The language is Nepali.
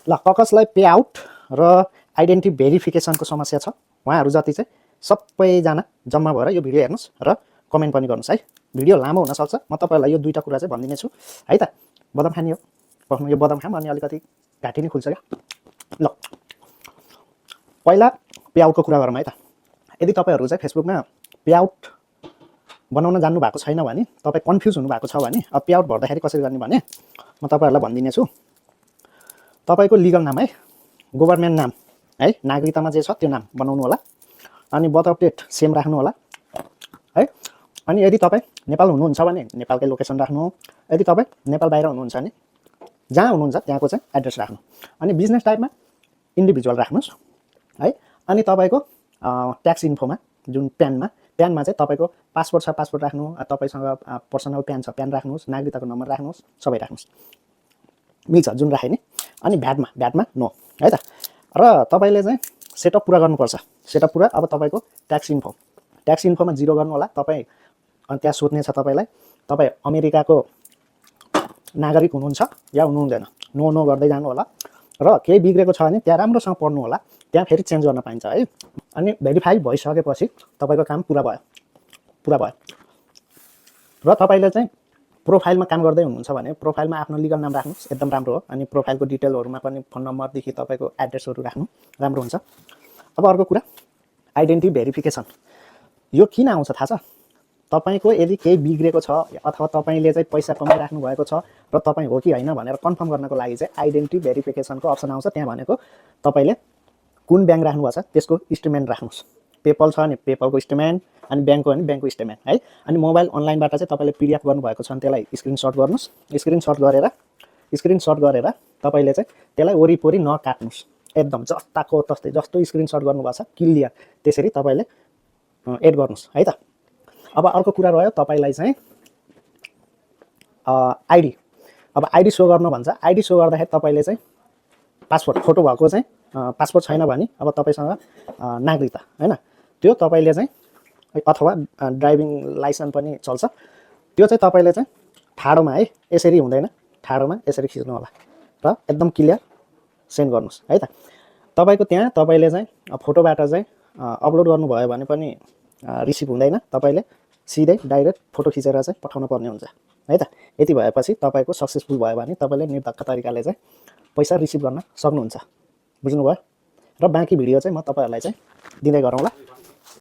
ल ककसलाई पे आउट र आइडेन्टिटी भेरिफिकेसनको समस्या छ उहाँहरू जति चाहिँ सबैजना जम्मा भएर यो भिडियो हेर्नुहोस् र कमेन्ट पनि गर्नुहोस् है। भिडियो लामो हुनसक्छ, म तपाईँहरूलाई यो दुईवटा कुरा चाहिँ भनिदिनेछु है त। बदाम खाने हो, यो बदाम खाम अनि अलिकति घाँटी नै खुल्छ क्या। ल पहिला पे आउटको कुरा गरौँ है त। यदि तपाईँहरू चाहिँ फेसबुकमा पे आउट बनाउन जान्नु भएको छैन भने, तपाईँ कन्फ्युज हुनुभएको छ भने, अब पे आउट भर्दाखेरि कसरी गर्ने भने म तपाईँहरूलाई भनिदिनेछु। तपाईँको लिगल नाम है, गभर्नमेन्ट नाम है, नागरिकतामा जे छ त्यो नाम बनाउनु होला, अनि बर्थ अफ डेट सेम राख्नु होला है। अनि यदि तपाईँ नेपाल हुनुहुन्छ भने नेपालकै लोकेसन राख्नु, यदि तपाईँ नेपाल बाहिर हुनुहुन्छ भने जहाँ हुनुहुन्छ त्यहाँको चाहिँ एड्रेस राख्नु। अनि बिजनेस टाइपमा इन्डिभिजुअल राख्नुहोस् है। अनि तपाईँको ट्याक्स इन्फोमा जुन प्यानमा चाहिँ तपाईँको पासपोर्ट छ पासपोर्ट राख्नु, तपाईँसँग पर्सनल प्यान छ प्यान राख्नुहोस्, नागरिकताको नम्बर राख्नुहोस्, सबै राख्नुहोस्, मिल्छ जुन राखे नि। अनि भ्याटमा नो है त। र तपाईँले चाहिँ सेटअप पुरा गर्नुपर्छ। सेटअप पुरा अब तपाईँको ट्याक्स इन्फोमा 0 गर्नु होला। तपाईँ त्यहाँ सोध्ने छ तपाईँलाई, तपाईँ अमेरिकाको नागरिक हुनुहुन्छ या हुनुहुँदैन, नो गर्दै जानु होला। र केही बिग्रेको छ भने त्यहाँ राम्रोसँग पढ्नु होला, त्यहाँ फेरि चेन्ज गर्न पाइन्छ है। अनि भेरिफाई भइसकेपछि तपाईँको काम पुरा भयो। र तपाईँले चाहिँ प्रोफाइलमा काम गर्दै हुनुहुन्छ भने प्रोफाइलमा आफ्नो लिगल नाम राख्नुहोस्, एकदम राम्रो हो। अनि प्रोफाइलको डिटेलहरूमा पनि फोन नम्बरदेखि तपाईँको एड्रेसहरू राख्नु राम्रो हुन्छ। अब अर्को कुरा आइडेन्टिटी भेरिफिकेसन, यो किन आउँछ थाहा छ? तपाईँको यदि केही बिग्रेको छ अथवा तपाईँले चाहिँ पैसा कमाइराख्नु भएको छ र तपाईँ हो कि होइन भनेर कन्फर्म गर्नको लागि चाहिँ आइडेन्टिटी भेरिफिकेसनको अप्सन आउँछ। त्यहाँ भनेको तपाईँले कुन ब्याङ्क राख्नुभएको छ त्यसको स्टेटमेन्ट राख्नुहोस्। पेपल छ भने पेपलको स्टेटमेन्ट, अनि ब्याङ्कको भने ब्याङ्कको स्टेटमेन्ट है। अनि मोबाइल अनलाइनबाट चाहिँ तपाईँले पिडिएफ गर्नुभएको छ भने त्यसलाई स्क्रिनसट गर्नुहोस्। स्क्रिनसट गरेर तपाईँले चाहिँ त्यसलाई वरिपरि नकाट्नुहोस्, एकदम जस्ताको तस्तै जस्तो स्क्रिनसट गर्नुभएको छ क्लियर त्यसरी तपाईँले एड गर्नुहोस् है त। अब अर्को कुरा रह्यो तपाईँलाई चाहिँ आइडी। अब आइडी सो गर्नु भन्छ। आइडी सो गर्दाखेरि तपाईँले चाहिँ पासपोर्ट फोटो भएको चाहिँ पासपोर्ट छैन भने अब तपाईँसँग नागरिकता हैन, त्यो तपाईँले चाहिँ अथवा ड्राइभिङ लाइसेन्स पनि चल्छ, त्यो चाहिँ तपाईँले चाहिँ ठाडोमा है, यसरी हुँदैन, ठाडोमा यसरी खिच्नु होला र एकदम क्लियर सेन्ड गर्नुहोस् है त। तपाईँको त्यहाँ तपाईँले चाहिँ फोटोबाट चाहिँ अपलोड गर्नुभयो भने पनि रिसिभ हुँदैन, तपाईँले सिधै डाइरेक्ट फोटो खिचेर चाहिँ पठाउनु पर्ने हुन्छ है त। यति भएपछि तपाईँको सक्सेसफुल भयो भने तपाईँले निर्धक्क तरिकाले चाहिँ पैसा रिसिभ गर्न सक्नुहुन्छ, बुझ्नुभयो। र बाँकी भिडियो चाहिँ म तपाईँहरूलाई चाहिँ दिँदै गरौँला।